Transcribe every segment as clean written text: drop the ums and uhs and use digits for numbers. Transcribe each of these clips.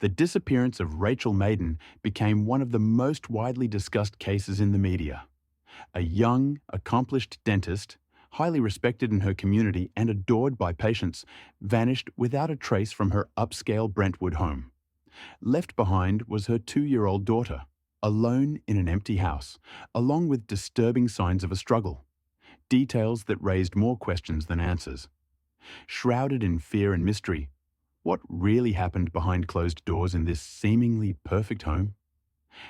The disappearance of Rachael Maiden became one of the most widely discussed cases in the media. A young, accomplished dentist, highly respected in her community and adored by patients, vanished without a trace from her upscale Brentwood home. Left behind was her 2-year-old daughter, alone in an empty house, along with disturbing signs of a struggle. Details that raised more questions than answers. Shrouded in fear and mystery, what really happened behind closed doors in this seemingly perfect home?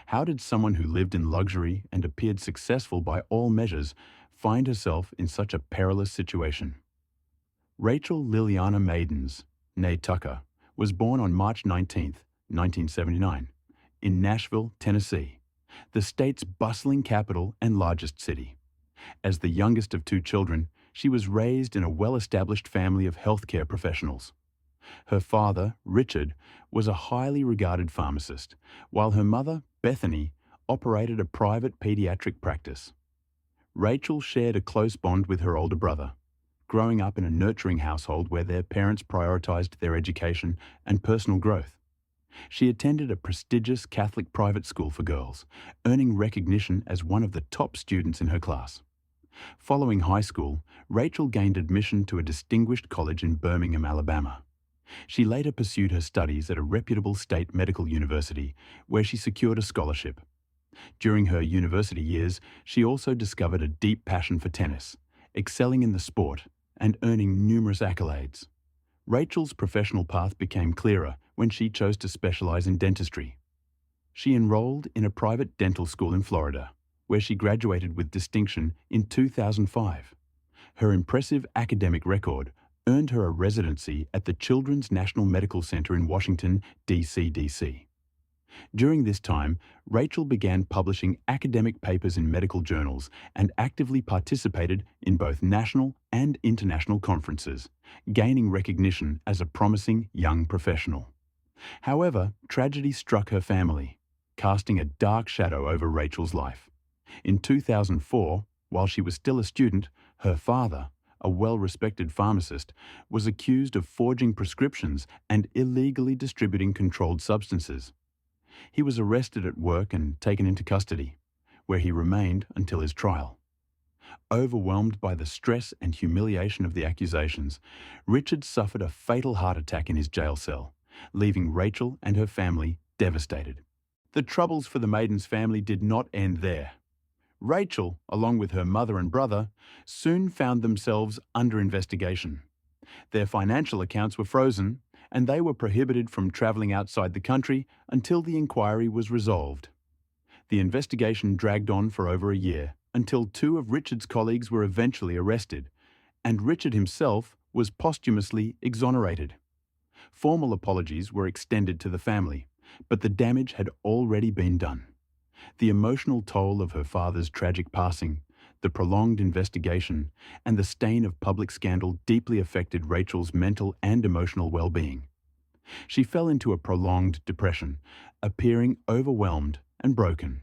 How did someone who lived in luxury and appeared successful by all measures find herself in such a perilous situation? Rachael Liliana Maidens, née Tucker, was born on March 19, 1979, in Nashville, Tennessee, the state's bustling capital and largest city. As the youngest of 2 children, she was raised in a well-established family of healthcare professionals. Her father, Richard, was a highly regarded pharmacist, while her mother, Bethany, operated a private pediatric practice. Rachael shared a close bond with her older brother, growing up in a nurturing household where their parents prioritized their education and personal growth. She attended a prestigious Catholic private school for girls, earning recognition as one of the top students in her class. Following high school, Rachael gained admission to a distinguished college in Birmingham, Alabama. She later pursued her studies at a reputable state medical university, where she secured a scholarship. During her university years, she also discovered a deep passion for tennis, excelling in the sport and earning numerous accolades. Rachael's professional path became clearer when she chose to specialize in dentistry. She enrolled in a private dental school in Florida, where she graduated with distinction in 2005. Her impressive academic record earned her a residency at the Children's National Medical Center in Washington, D.C. During this time, Rachael began publishing academic papers in medical journals and actively participated in both national and international conferences, gaining recognition as a promising young professional. However, tragedy struck her family, casting a dark shadow over Rachael's life. In 2004, while she was still a student, her father, a well-respected pharmacist, was accused of forging prescriptions and illegally distributing controlled substances. He was arrested at work and taken into custody, where he remained until his trial. Overwhelmed by the stress and humiliation of the accusations, Richard suffered a fatal heart attack in his jail cell, leaving Rachael and her family devastated. The troubles for the Maidens family did not end there. Rachael, along with her mother and brother, soon found themselves under investigation. Their financial accounts were frozen, and they were prohibited from traveling outside the country until the inquiry was resolved. The investigation dragged on for over a year, until 2 of Richard's colleagues were eventually arrested, and Richard himself was posthumously exonerated. Formal apologies were extended to the family, but the damage had already been done. The emotional toll of her father's tragic passing, the prolonged investigation, and the stain of public scandal deeply affected Rachael's mental and emotional well-being. She fell into a prolonged depression, appearing overwhelmed and broken.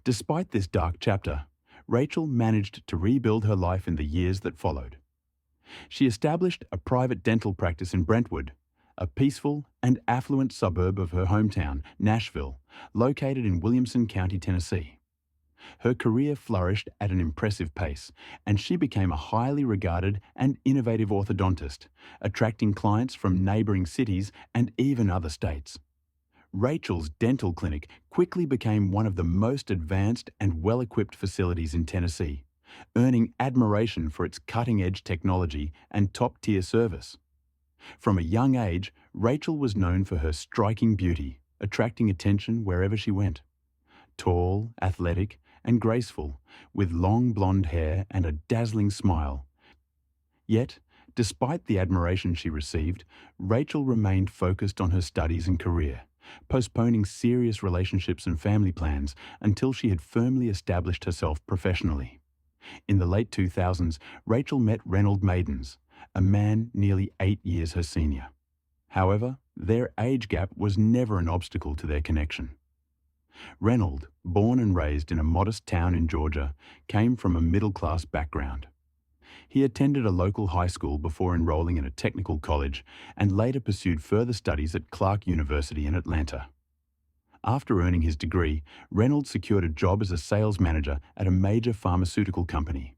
Despite this dark chapter, Rachael managed to rebuild her life in the years that followed. She established a private dental practice in Brentwood, a peaceful and affluent suburb of her hometown, Nashville, located in Williamson County, Tennessee. Her career flourished at an impressive pace, and she became a highly regarded and innovative orthodontist, attracting clients from neighboring cities and even other states. Rachael's dental clinic quickly became one of the most advanced and well-equipped facilities in Tennessee, earning admiration for its cutting-edge technology and top-tier service. From a young age, Rachael was known for her striking beauty, attracting attention wherever she went. Tall, athletic, and graceful, with long blonde hair and a dazzling smile. Yet, despite the admiration she received, Rachael remained focused on her studies and career, postponing serious relationships and family plans until she had firmly established herself professionally. In the late 2000s, Rachael met Rachael Maidens, a man nearly 8 years her senior. However, their age gap was never an obstacle to their connection. Rachael, born and raised in a modest town in Georgia, came from a middle-class background. He attended a local high school before enrolling in a technical college and later pursued further studies at Clark University in Atlanta. After earning his degree, Reynolds secured a job as a sales manager at a major pharmaceutical company.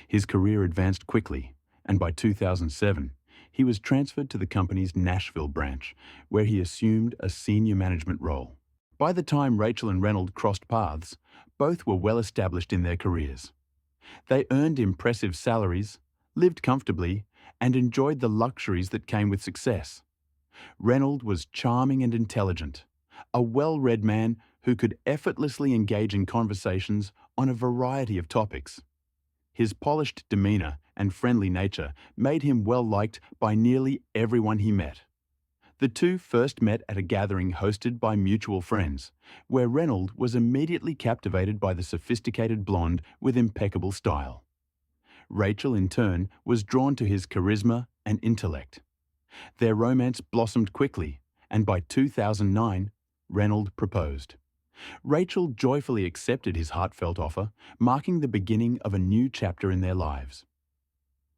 His career advanced quickly, and by 2007, he was transferred to the company's Nashville branch, where he assumed a senior management role. By the time Rachael and Reynolds crossed paths, both were well established in their careers. They earned impressive salaries, lived comfortably, and enjoyed the luxuries that came with success. Reynolds was charming and intelligent, a well-read man who could effortlessly engage in conversations on a variety of topics. His polished demeanor and friendly nature made him well-liked by nearly everyone he met. The two first met at a gathering hosted by mutual friends, where Reynolds was immediately captivated by the sophisticated blonde with impeccable style. Rachael, in turn, was drawn to his charisma and intellect. Their romance blossomed quickly, and by 2009, Reynolds proposed. Rachael joyfully accepted his heartfelt offer, marking the beginning of a new chapter in their lives.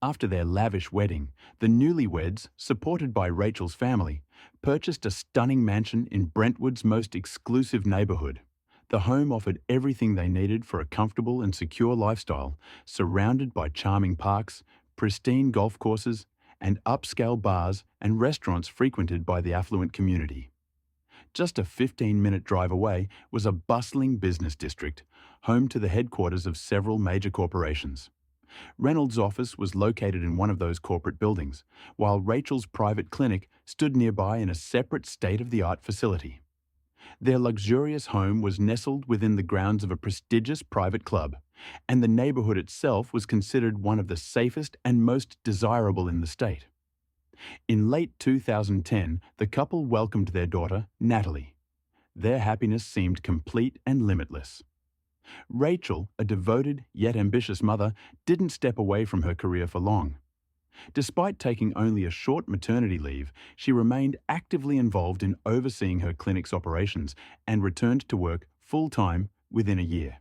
After their lavish wedding, the newlyweds, supported by Rachael's family, purchased a stunning mansion in Brentwood's most exclusive neighborhood. The home offered everything they needed for a comfortable and secure lifestyle, surrounded by charming parks, pristine golf courses, and upscale bars and restaurants frequented by the affluent community. Just a 15-minute drive away was a bustling business district, home to the headquarters of several major corporations. Reynolds' office was located in one of those corporate buildings, while Rachael's private clinic stood nearby in a separate state-of-the-art facility. Their luxurious home was nestled within the grounds of a prestigious private club, and the neighborhood itself was considered one of the safest and most desirable in the state. In late 2010, the couple welcomed their daughter, Natalie. Their happiness seemed complete and limitless. Rachael, a devoted yet ambitious mother, didn't step away from her career for long. Despite taking only a short maternity leave, she remained actively involved in overseeing her clinic's operations and returned to work full-time within a year.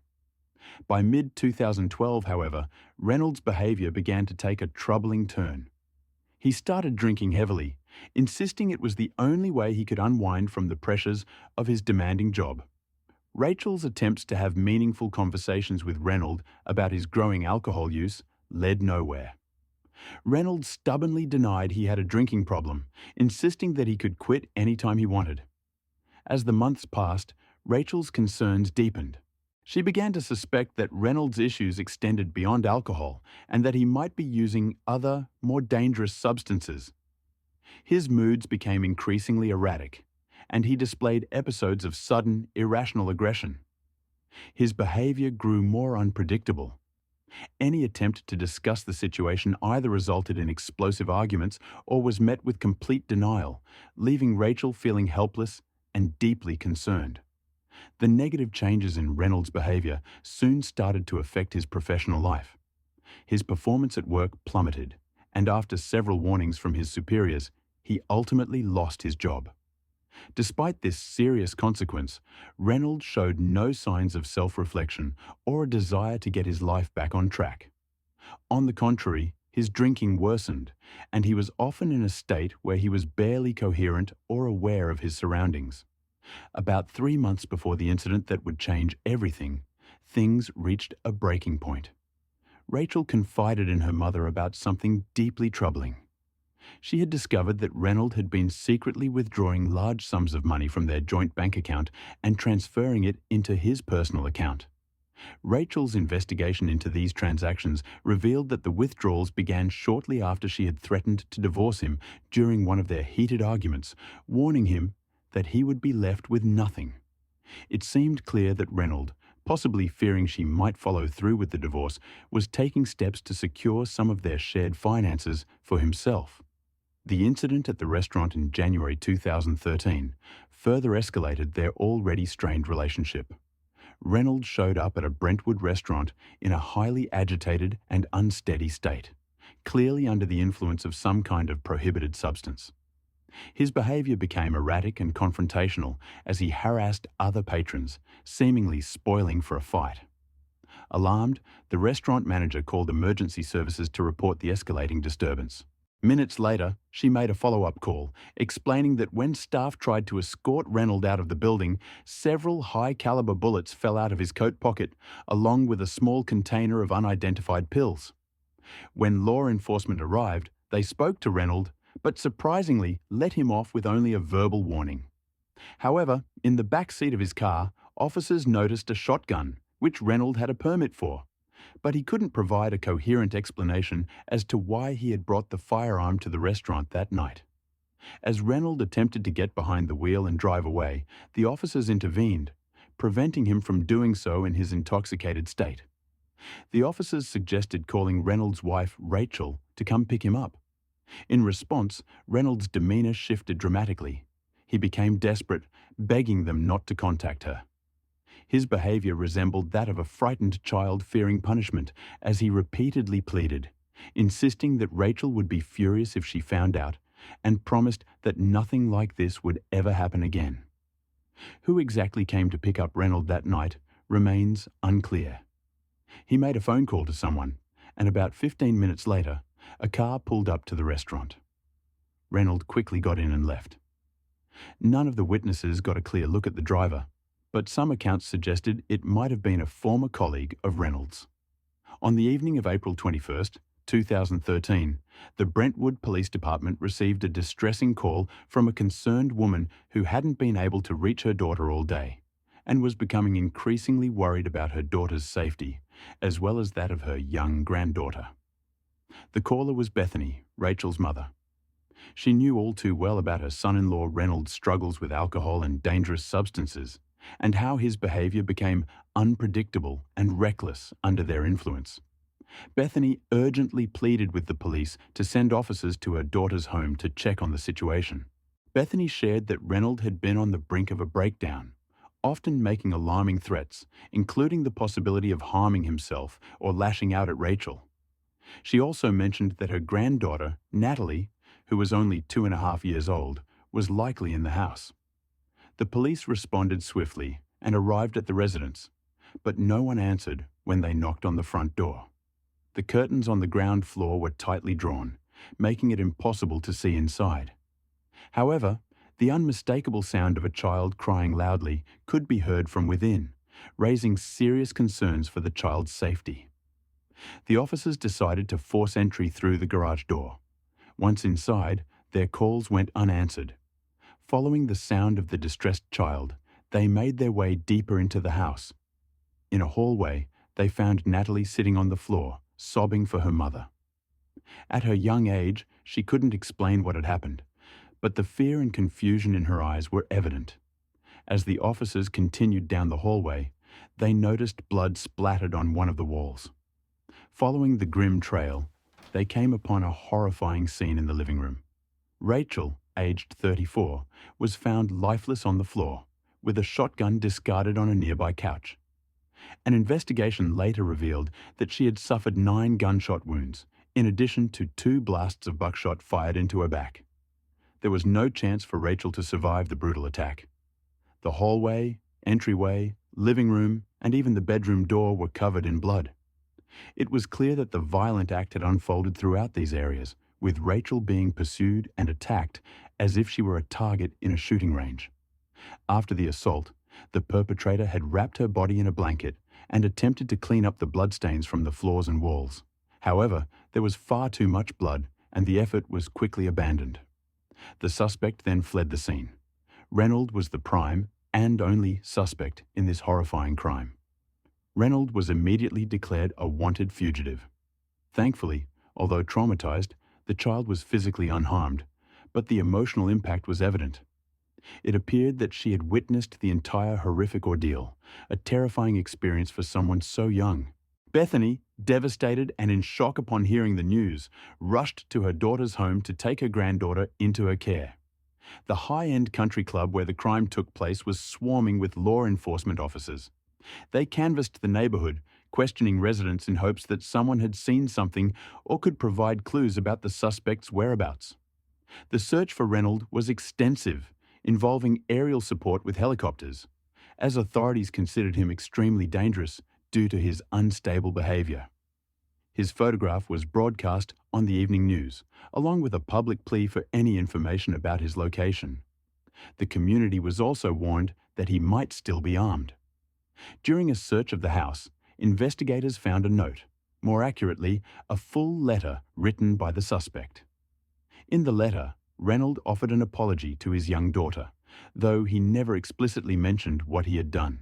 By mid-2012, however, Reynolds' behavior began to take a troubling turn. He started drinking heavily, insisting it was the only way he could unwind from the pressures of his demanding job. Rachael's attempts to have meaningful conversations with Reynolds about his growing alcohol use led nowhere. Reynolds stubbornly denied he had a drinking problem, insisting that he could quit anytime he wanted. As the months passed, Rachael's concerns deepened. She began to suspect that Reynolds' issues extended beyond alcohol and that he might be using other, more dangerous substances. His moods became increasingly erratic, and he displayed episodes of sudden, irrational aggression. His behavior grew more unpredictable. Any attempt to discuss the situation either resulted in explosive arguments or was met with complete denial, leaving Rachael feeling helpless and deeply concerned. The negative changes in Reynolds' behavior soon started to affect his professional life. His performance at work plummeted, and after several warnings from his superiors, he ultimately lost his job. Despite this serious consequence, Reynolds showed no signs of self-reflection or a desire to get his life back on track. On the contrary, his drinking worsened, and he was often in a state where he was barely coherent or aware of his surroundings. About 3 months before the incident that would change everything, things reached a breaking point. Rachael confided in her mother about something deeply troubling. She had discovered that Reynolds had been secretly withdrawing large sums of money from their joint bank account and transferring it into his personal account. Rachael's investigation into these transactions revealed that the withdrawals began shortly after she had threatened to divorce him during one of their heated arguments, warning him that he would be left with nothing. It seemed clear that Reynolds, possibly fearing she might follow through with the divorce, was taking steps to secure some of their shared finances for himself. The incident at the restaurant in January 2013 further escalated their already strained relationship. Reynolds showed up at a Brentwood restaurant in a highly agitated and unsteady state, clearly under the influence of some kind of prohibited substance. His behavior became erratic and confrontational as he harassed other patrons, seemingly spoiling for a fight. Alarmed, the restaurant manager called emergency services to report the escalating disturbance. Minutes later, she made a follow-up call, explaining that when staff tried to escort Reynolds out of the building, several high-caliber bullets fell out of his coat pocket, along with a small container of unidentified pills. When law enforcement arrived, they spoke to Reynolds, but surprisingly let him off with only a verbal warning. However, in the back seat of his car, officers noticed a shotgun, which Reynolds had a permit for. But he couldn't provide a coherent explanation as to why he had brought the firearm to the restaurant that night. As Reynolds attempted to get behind the wheel and drive away, the officers intervened, preventing him from doing so in his intoxicated state. The officers suggested calling Reynolds' wife, Rachael, to come pick him up. In response, Reynolds' demeanor shifted dramatically. He became desperate, begging them not to contact her. His behavior resembled that of a frightened child fearing punishment, as he repeatedly pleaded, insisting that Rachael would be furious if she found out, and promised that nothing like this would ever happen again. Who exactly came to pick up Reynolds that night remains unclear. He made a phone call to someone, and about 15 minutes later, a car pulled up to the restaurant. Reynolds quickly got in and left. None of the witnesses got a clear look at the driver, but some accounts suggested it might have been a former colleague of Reynolds. On the evening of April 21st, 2013, the Brentwood Police Department received a distressing call from a concerned woman who hadn't been able to reach her daughter all day and was becoming increasingly worried about her daughter's safety, as well as that of her young granddaughter. The caller was Bethany, Rachel's mother. She knew all too well about her son-in-law Reynolds' struggles with alcohol and dangerous substances, and how his behavior became unpredictable and reckless under their influence. Bethany urgently pleaded with the police to send officers to her daughter's home to check on the situation. Bethany shared that Reynolds had been on the brink of a breakdown, often making alarming threats, including the possibility of harming himself or lashing out at Rachael. She also mentioned that her granddaughter, Natalie, who was only 2.5 years old, was likely in the house. The police responded swiftly and arrived at the residence, but no one answered when they knocked on the front door. The curtains on the ground floor were tightly drawn, making it impossible to see inside. However, the unmistakable sound of a child crying loudly could be heard from within, raising serious concerns for the child's safety. The officers decided to force entry through the garage door. Once inside, their calls went unanswered. Following the sound of the distressed child, they made their way deeper into the house. In a hallway, they found Natalie sitting on the floor, sobbing for her mother. At her young age, she couldn't explain what had happened, but the fear and confusion in her eyes were evident. As the officers continued down the hallway, they noticed blood splattered on one of the walls. Following the grim trail, they came upon a horrifying scene in the living room. Rachael, aged 34, was found lifeless on the floor, with a shotgun discarded on a nearby couch. An investigation later revealed that she had suffered 9 gunshot wounds, in addition to 2 blasts of buckshot fired into her back. There was no chance for Rachael to survive the brutal attack. The hallway, entryway, living room, and even the bedroom door were covered in blood. It was clear that the violent act had unfolded throughout these areas, with Rachael being pursued and attacked as if she were a target in a shooting range. After the assault, the perpetrator had wrapped her body in a blanket and attempted to clean up the bloodstains from the floors and walls. However, there was far too much blood, and the effort was quickly abandoned. The suspect then fled the scene. Reynolds was the prime and only suspect in this horrifying crime. Reynolds was immediately declared a wanted fugitive. Thankfully, although traumatized, the child was physically unharmed, but the emotional impact was evident. It appeared that she had witnessed the entire horrific ordeal, a terrifying experience for someone so young. Bethany, devastated and in shock upon hearing the news, rushed to her daughter's home to take her granddaughter into her care. The high-end country club where the crime took place was swarming with law enforcement officers. They canvassed the neighborhood, questioning residents in hopes that someone had seen something or could provide clues about the suspect's whereabouts. The search for Reynolds was extensive, involving aerial support with helicopters. As authorities considered him extremely dangerous, due to his unstable behavior. His photograph was broadcast on the evening news, along with a public plea for any information about his location. The community was also warned that he might still be armed. During a search of the house, investigators found a note, more accurately, a full letter written by the suspect. In the letter, Reynolds offered an apology to his young daughter, though he never explicitly mentioned what he had done.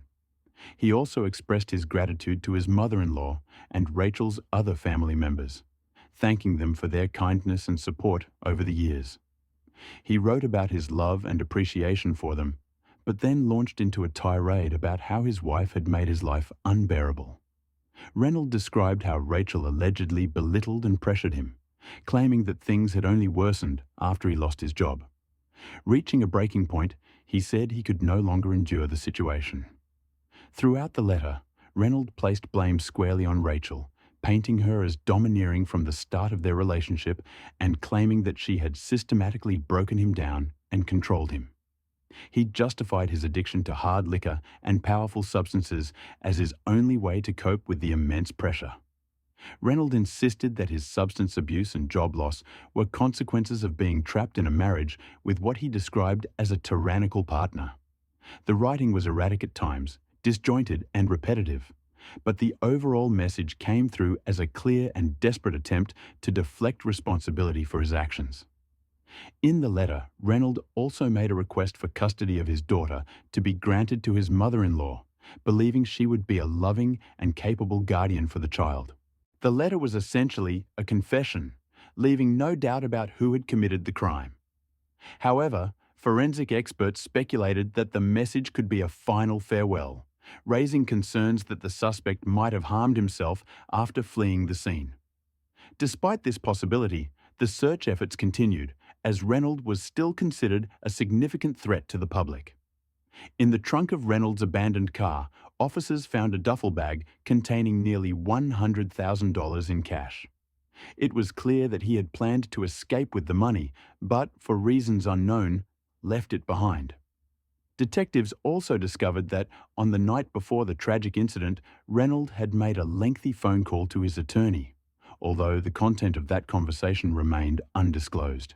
He also expressed his gratitude to his mother-in-law and Rachel's other family members, thanking them for their kindness and support over the years. He wrote about his love and appreciation for them, but then launched into a tirade about how his wife had made his life unbearable. Reynolds described how Rachael allegedly belittled and pressured him, claiming that things had only worsened after he lost his job. Reaching a breaking point, he said he could no longer endure the situation. Throughout the letter, Reynolds placed blame squarely on Rachael, painting her as domineering from the start of their relationship and claiming that she had systematically broken him down and controlled him. He justified his addiction to hard liquor and powerful substances as his only way to cope with the immense pressure. Reynolds insisted that his substance abuse and job loss were consequences of being trapped in a marriage with what he described as a tyrannical partner. The writing was erratic at times, disjointed and repetitive, but the overall message came through as a clear and desperate attempt to deflect responsibility for his actions. In the letter, Reynolds also made a request for custody of his daughter to be granted to his mother-in-law, believing she would be a loving and capable guardian for the child. The letter was essentially a confession, leaving no doubt about who had committed the crime. However, forensic experts speculated that the message could be a final farewell, raising concerns that the suspect might have harmed himself after fleeing the scene. Despite this possibility, the search efforts continued, as Reynolds was still considered a significant threat to the public. In the trunk of Reynolds' abandoned car, officers found a duffel bag containing nearly $100,000 in cash. It was clear that he had planned to escape with the money, but, for reasons unknown, left it behind. Detectives also discovered that, on the night before the tragic incident, Reynolds had made a lengthy phone call to his attorney, although the content of that conversation remained undisclosed.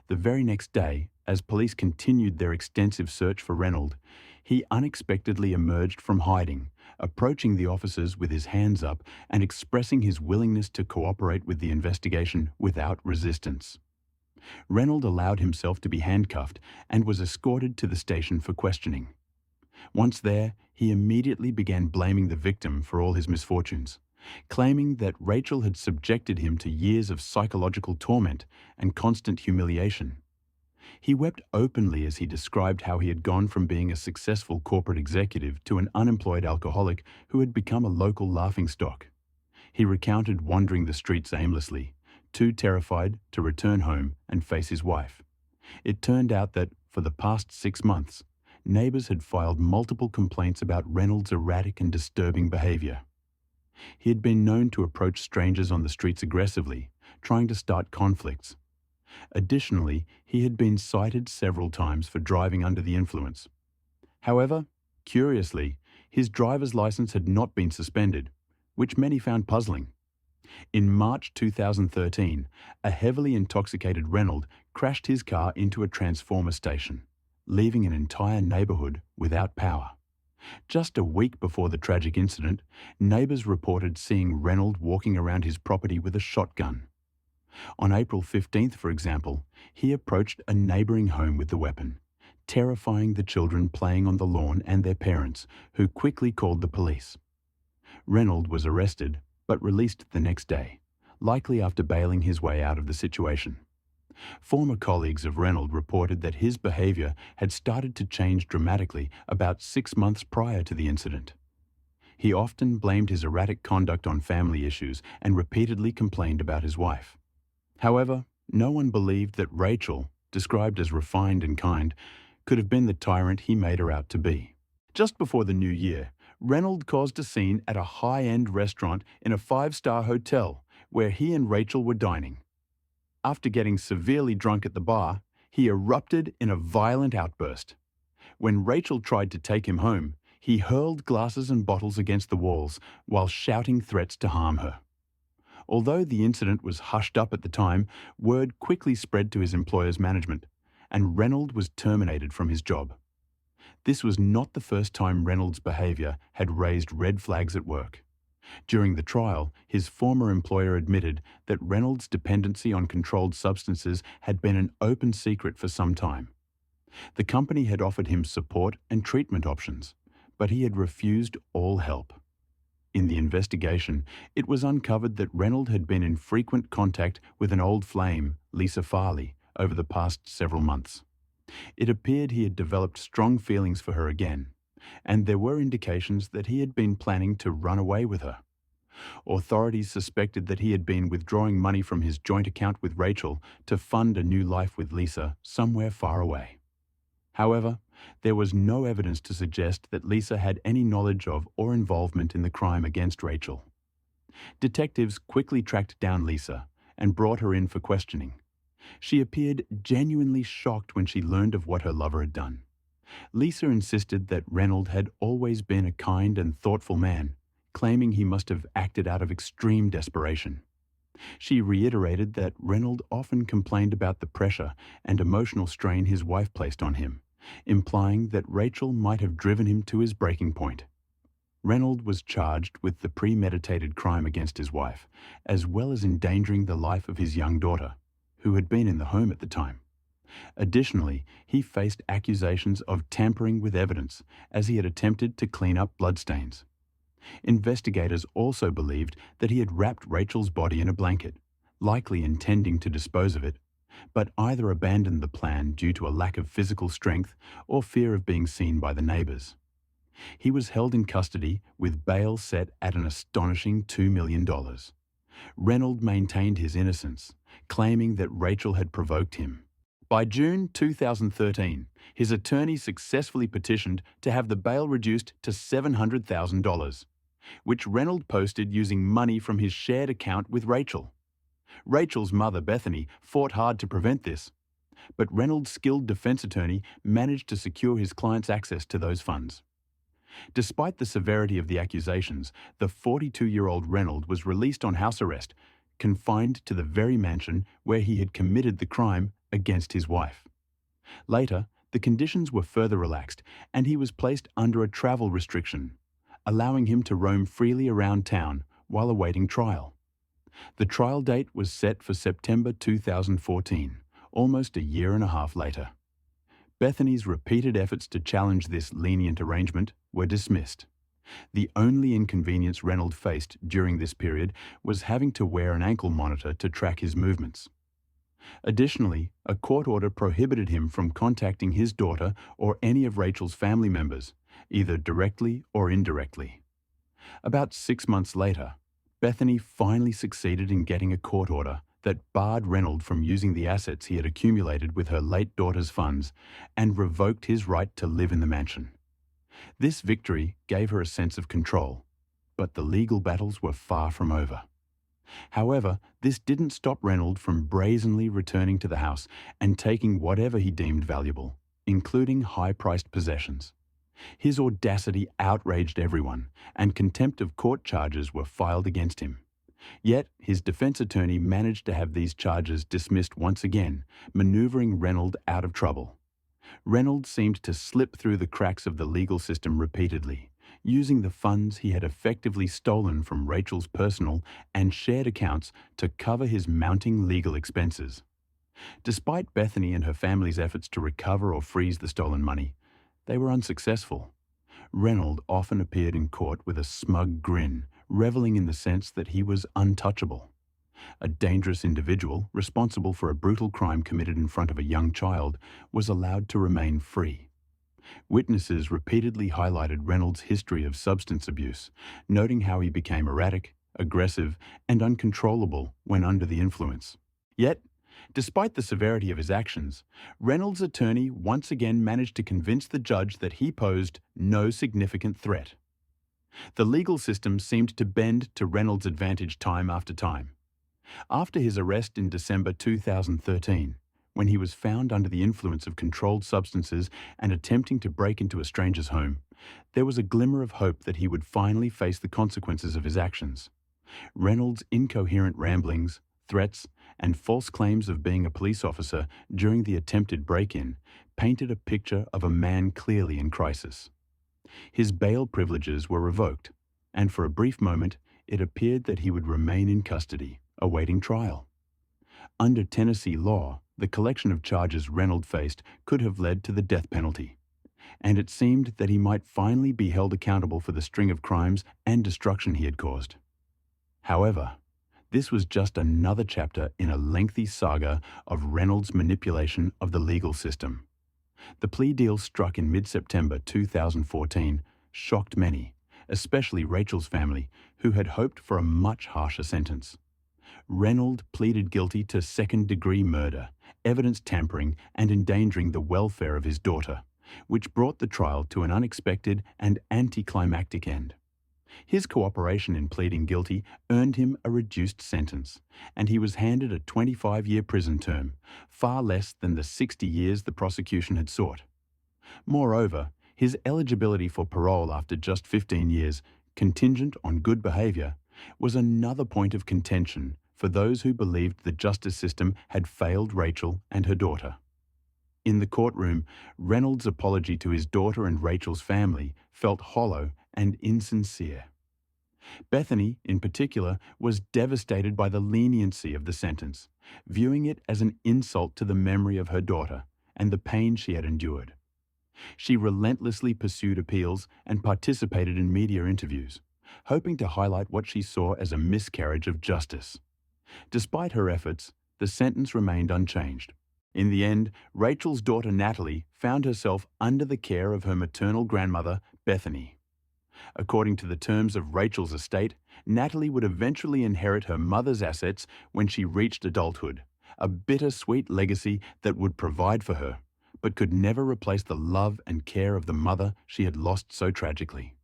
The very next day, as police continued their extensive search for Reynolds, he unexpectedly emerged from hiding, approaching the officers with his hands up and expressing his willingness to cooperate with the investigation without resistance. Reynolds allowed himself to be handcuffed and was escorted to the station for questioning. Once there, he immediately began blaming the victim for all his misfortunes, claiming that Rachael had subjected him to years of psychological torment and constant humiliation. He wept openly as he described how he had gone from being a successful corporate executive to an unemployed alcoholic who had become a local laughingstock. He recounted wandering the streets aimlessly, too terrified to return home and face his wife. It turned out that, for the past 6 months, neighbors had filed multiple complaints about Reynolds' erratic and disturbing behavior. He had been known to approach strangers on the streets aggressively, trying to start conflicts. Additionally, he had been cited several times for driving under the influence. However, curiously, his driver's license had not been suspended, which many found puzzling. In March 2013, a heavily intoxicated Reynolds crashed his car into a transformer station, leaving an entire neighborhood without power. Just a week before the tragic incident, neighbors reported seeing Reynolds walking around his property with a shotgun. On April 15th, for example, he approached a neighboring home with the weapon, terrifying the children playing on the lawn and their parents, who quickly called the police. Reynolds was arrested, but released the next day, likely after bailing his way out of the situation. Former colleagues of Reynolds reported that his behavior had started to change dramatically about 6 months prior to the incident. He often blamed his erratic conduct on family issues and repeatedly complained about his wife. However, no one believed that Rachael, described as refined and kind, could have been the tyrant he made her out to be. Just before the new year, Reynolds caused a scene at a high-end restaurant in a 5-star hotel where he and Rachael were dining. After getting severely drunk at the bar, he erupted in a violent outburst. When Rachael tried to take him home, He hurled glasses and bottles against the walls while shouting threats to harm her. Although the incident was hushed up at the time, word quickly spread to his employer's management, and Reynolds was terminated from his job. This was not the first time Reynolds' behaviour had raised red flags at work. During the trial, his former employer admitted that Reynolds' dependency on controlled substances had been an open secret for some time. The company had offered him support and treatment options, but he had refused all help. In the investigation, it was uncovered that Reynolds had been in frequent contact with an old flame, Lisa Farley, over the past several months. It appeared he had developed strong feelings for her again, and there were indications that he had been planning to run away with her. Authorities suspected that he had been withdrawing money from his joint account with Rachael to fund a new life with Lisa somewhere far away. However, there was no evidence to suggest that Lisa had any knowledge of or involvement in the crime against Rachael. Detectives quickly tracked down Lisa and brought her in for questioning. She appeared genuinely shocked when she learned of what her lover had done. Lisa insisted that Reynolds had always been a kind and thoughtful man, claiming he must have acted out of extreme desperation. She reiterated that Reynolds often complained about the pressure and emotional strain his wife placed on him, implying that Rachael might have driven him to his breaking point. Reynolds was charged with the premeditated crime against his wife, as well as endangering the life of his young daughter, who had been in the home at the time. Additionally, he faced accusations of tampering with evidence, as he had attempted to clean up bloodstains. Investigators also believed that he had wrapped Rachael's body in a blanket, likely intending to dispose of it, but either abandoned the plan due to a lack of physical strength or fear of being seen by the neighbours. He was held in custody with bail set at an astonishing $2 million. Reynolds maintained his innocence, claiming that Rachael had provoked him. By June 2013, his attorney successfully petitioned to have the bail reduced to $700,000, which Reynolds posted using money from his shared account with Rachael. Rachael's mother, Bethany, fought hard to prevent this, but Reynolds' skilled defense attorney managed to secure his client's access to those funds. Despite the severity of the accusations, the 42-year-old Reynolds was released on house arrest, confined to the very mansion where he had committed the crime against his wife. Later, the conditions were further relaxed, and he was placed under a travel restriction, allowing him to roam freely around town while awaiting trial. The trial date was set for September 2014, almost a year and a half later. Bethany's repeated efforts to challenge this lenient arrangement were dismissed. The only inconvenience Reynolds faced during this period was having to wear an ankle monitor to track his movements. Additionally, a court order prohibited him from contacting his daughter or any of Rachael's family members, either directly or indirectly. About 6 months later, Bethany finally succeeded in getting a court order that barred Reynolds from using the assets he had accumulated with her late daughter's funds and revoked his right to live in the mansion. This victory gave her a sense of control, but the legal battles were far from over. However, this didn't stop Reynolds from brazenly returning to the house and taking whatever he deemed valuable, including high-priced possessions. His audacity outraged everyone, and contempt of court charges were filed against him. Yet, his defense attorney managed to have these charges dismissed once again, maneuvering Reynolds out of trouble. Reynolds seemed to slip through the cracks of the legal system repeatedly, using the funds he had effectively stolen from Rachael's personal and shared accounts to cover his mounting legal expenses. Despite Bethany and her family's efforts to recover or freeze the stolen money, they were unsuccessful. Reynolds often appeared in court with a smug grin, reveling in the sense that he was untouchable. A dangerous individual, responsible for a brutal crime committed in front of a young child, was allowed to remain free. Witnesses repeatedly highlighted Reynolds' history of substance abuse, noting how he became erratic, aggressive, and uncontrollable when under the influence. Yet, despite the severity of his actions, Reynolds' attorney once again managed to convince the judge that he posed no significant threat. The legal system seemed to bend to Reynolds' advantage time after time. After his arrest in December 2013, when he was found under the influence of controlled substances and attempting to break into a stranger's home, there was a glimmer of hope that he would finally face the consequences of his actions. Reynolds' incoherent ramblings, threats, and false claims of being a police officer during the attempted break-in painted a picture of a man clearly in crisis. His bail privileges were revoked, and for a brief moment it appeared that he would remain in custody, awaiting trial. Under Tennessee law, the collection of charges Reynolds faced could have led to the death penalty, and it seemed that he might finally be held accountable for the string of crimes and destruction he had caused. However, this was just another chapter in a lengthy saga of Reynolds' manipulation of the legal system. The plea deal struck in mid-September 2014 shocked many, especially Rachael's family, who had hoped for a much harsher sentence. Reynolds pleaded guilty to second-degree murder, evidence tampering, and endangering the welfare of his daughter, which brought the trial to an unexpected and anticlimactic end. His cooperation in pleading guilty earned him a reduced sentence, and he was handed a 25-year prison term, far less than the 60 years the prosecution had sought. Moreover, his eligibility for parole after just 15 years, contingent on good behavior, was another point of contention for those who believed the justice system had failed Rachael and her daughter. In the courtroom, Reynolds' apology to his daughter and Rachael's family felt hollow and insincere. Bethany, in particular, was devastated by the leniency of the sentence, viewing it as an insult to the memory of her daughter and the pain she had endured. She relentlessly pursued appeals and participated in media interviews, hoping to highlight what she saw as a miscarriage of justice. Despite her efforts, the sentence remained unchanged. In the end, Rachael's daughter Natalie found herself under the care of her maternal grandmother, Bethany. According to the terms of Rachael's estate, Natalie would eventually inherit her mother's assets when she reached adulthood, a bittersweet legacy that would provide for her, but could never replace the love and care of the mother she had lost so tragically.